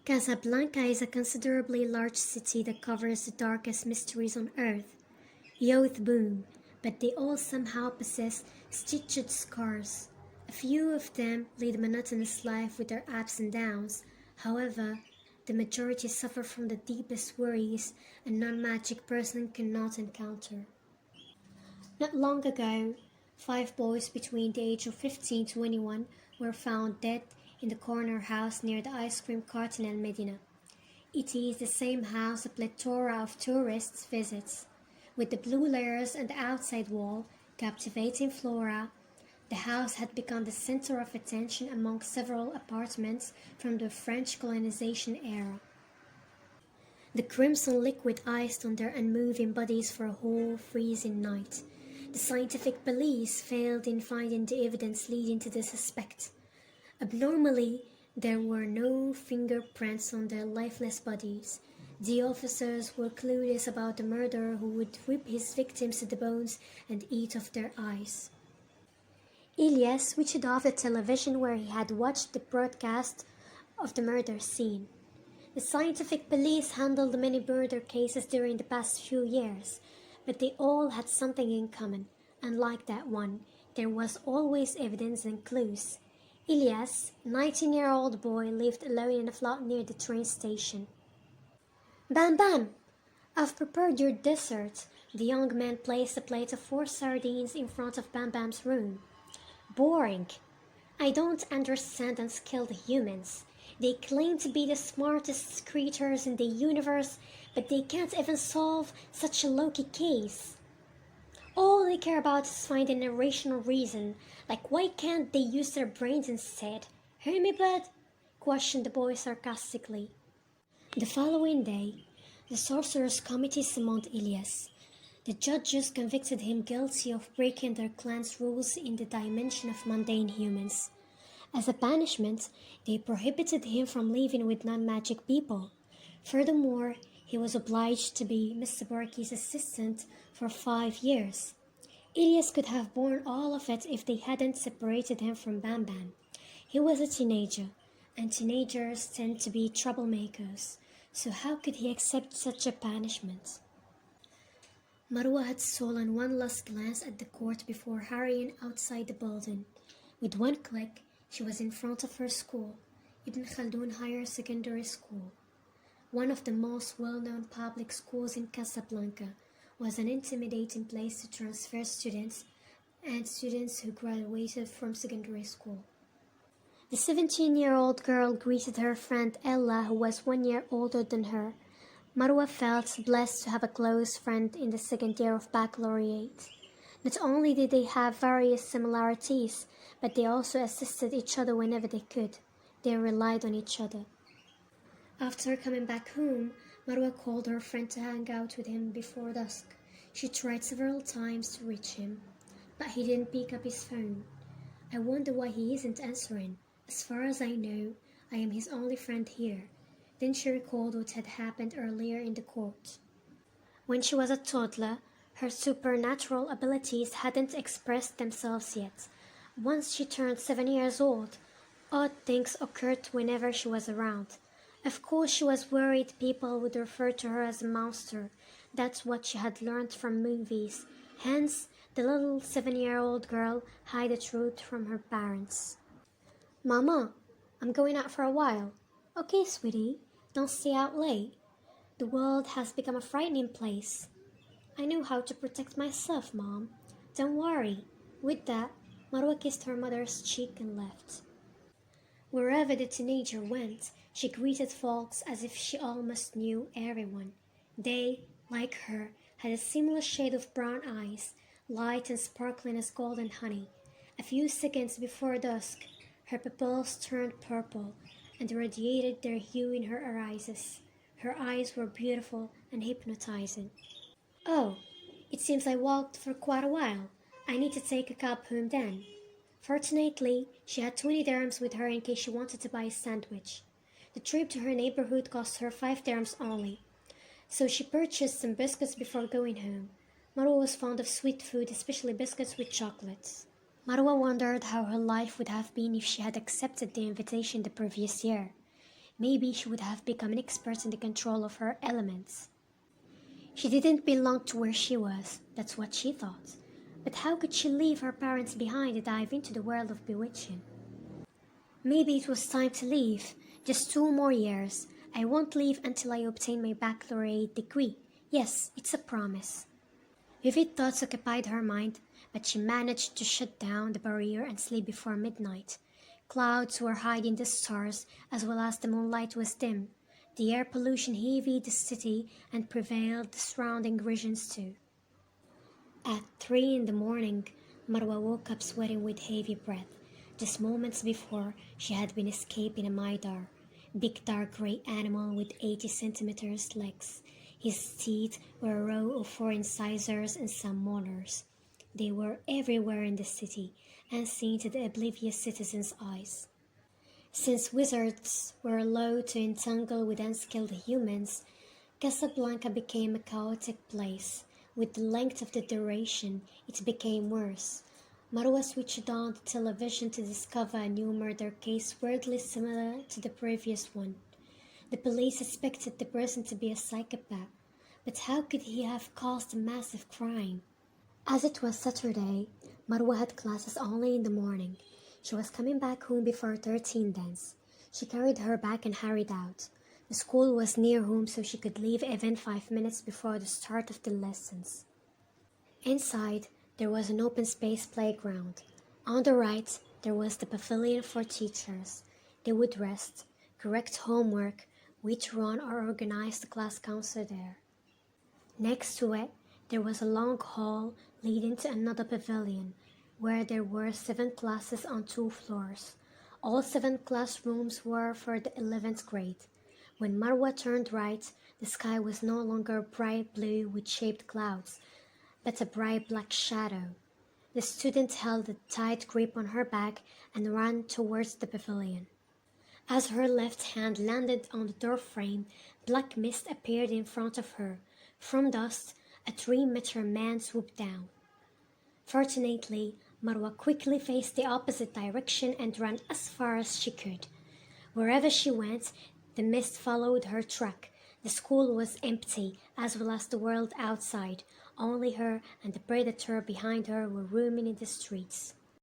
Casablanca is a considerably large city that covers the darkest mysteries on earth. Youth boom, but they all somehow possess stitched scars. A few of them lead a monotonous life with their ups and downs. However, the majority suffer from the deepest worries a non-magic person cannot encounter. Not long ago, 5 boys between the age of 15 to 21 were found dead in the corner house near the ice cream cart in El Medina. It is the same house a plethora of tourists visits. With the blue layers and the outside wall, captivating flora, the house had become the center of attention among several apartments from the French colonization era. The crimson liquid iced on their unmoving bodies for a whole freezing night. The scientific police failed in finding the evidence leading to the suspect. Abnormally, there were no fingerprints on their lifeless bodies. The officers were clueless about the murderer who would rip his victims to the bones and eat off their eyes. Elias switched off the television where he had watched the broadcast of the murder scene. The scientific police handled many murder cases during the past few years, but they all had something in common. Unlike that one, there was always evidence and clues. Elias, a 19-year-old boy, lived alone in a flat near the train station. Bam Bam! I've prepared your dessert. The young man placed a plate of 4 sardines in front of Bam Bam's room. Boring. I don't understand unskilled humans. They claim to be the smartest creatures in the universe, but they can't even solve such a low-key case. All they care about is finding a rational reason, like why can't they use their brains instead? Hear me, bud? Questioned the boy sarcastically. The following day, the sorcerer's committee summoned Elias. The judges convicted him guilty of breaking their clan's rules in the dimension of mundane humans. As a punishment, they prohibited him from living with non-magic people. Furthermore, he was obliged to be Mr. Barkey's assistant for 5 years. Elias could have borne all of it if they hadn't separated him from Bam Bam. He was a teenager, and teenagers tend to be troublemakers, so how could he accept such a punishment? Marwa had stolen one last glance at the court before hurrying outside the building. With one click, she was in front of her school, Ibn Khaldun Higher Secondary School. One of the most well-known public schools in Casablanca, was an intimidating place to transfer students and students who graduated from secondary school. The 17-year-old girl greeted her friend Ella, who was 1 year older than her. Marwa felt blessed to have a close friend in the second year of baccalaureate. Not only did they have various similarities, but they also assisted each other whenever they could. They relied on each other. After coming back home, Marwa called her friend to hang out with him before dusk. She tried several times to reach him, but he didn't pick up his phone. I wonder why he isn't answering. As far as I know, I am his only friend here. Then she recalled what had happened earlier in the court. When she was a toddler, her supernatural abilities hadn't expressed themselves yet. Once she turned 7 years old, odd things occurred whenever she was around. Of course, she was worried people would refer to her as a monster. That's what she had learned from movies. Hence, the little 7-year-old girl hid the truth from her parents. Mama, I'm going out for a while. Okay, sweetie, don't stay out late. The world has become a frightening place. I know how to protect myself, Mom. Don't worry. With that, Marwa kissed her mother's cheek and left. Wherever the teenager went, she greeted folks as if she almost knew everyone. They, like her, had a similar shade of brown eyes, light and sparkling as golden honey. A few seconds before dusk, her pupils turned purple and radiated their hue in her irises. Her eyes were beautiful and hypnotizing. Oh, it seems I walked for quite a while. I need to take a cab home then. Fortunately, she had 20 dirhams with her in case she wanted to buy a sandwich. The trip to her neighborhood cost her 5 dirhams only, so she purchased some biscuits before going home. Marwa was fond of sweet food, especially biscuits with chocolates. Marwa wondered how her life would have been if she had accepted the invitation the previous year. Maybe she would have become an expert in the control of her elements. She didn't belong to where she was, that's what she thought. But how could she leave her parents behind and dive into the world of bewitching? Maybe it was time to leave. Just 2 more years. I won't leave until I obtain my baccalaureate degree. Yes, it's a promise. Vivid thoughts occupied her mind, but she managed to shut down the barrier and sleep before midnight. Clouds were hiding the stars, as well as the moonlight was dim. The air pollution heaved the city and prevailed the surrounding regions too. At 3 in the morning, Marwa woke up sweating with heavy breath. Just moments before, she had been escaping a Maidar, big dark grey animal with 80 centimeters legs. His teeth were a row of 4 incisors and some molars. They were everywhere in the city, unseen to the oblivious citizens' eyes. Since wizards were allowed to entangle with unskilled humans, Casablanca became a chaotic place. With the length of the duration, it became worse. Marwa switched on the television to discover a new murder case weirdly similar to the previous one. The police suspected the person to be a psychopath, but how could he have caused a massive crime? As it was Saturday, Marwa had classes only in the morning. She was coming back home before 13 dance. She carried her bag and hurried out. The school was near home, so she could leave even 5 minutes before the start of the lessons. Inside, there was an open space playground. On the right, there was the pavilion for teachers. They would rest, correct homework, withdrawn or organize the class council there. Next to it, there was a long hall leading to another pavilion, where there were 7 classes on 2 floors. All 7 classrooms were for the 11th grade. When Marwa turned right, the sky was no longer bright blue with shaped clouds, but a bright black shadow. The student held a tight grip on her bag and ran towards the pavilion. As her left hand landed on the doorframe, black mist appeared in front of her. From dust, a 3-meter man swooped down. Fortunately, Marwa quickly faced the opposite direction and ran as far as she could. Wherever she went, the mist followed her track. The school was empty, as well as the world outside. Only her and the predator behind her were roaming in the streets.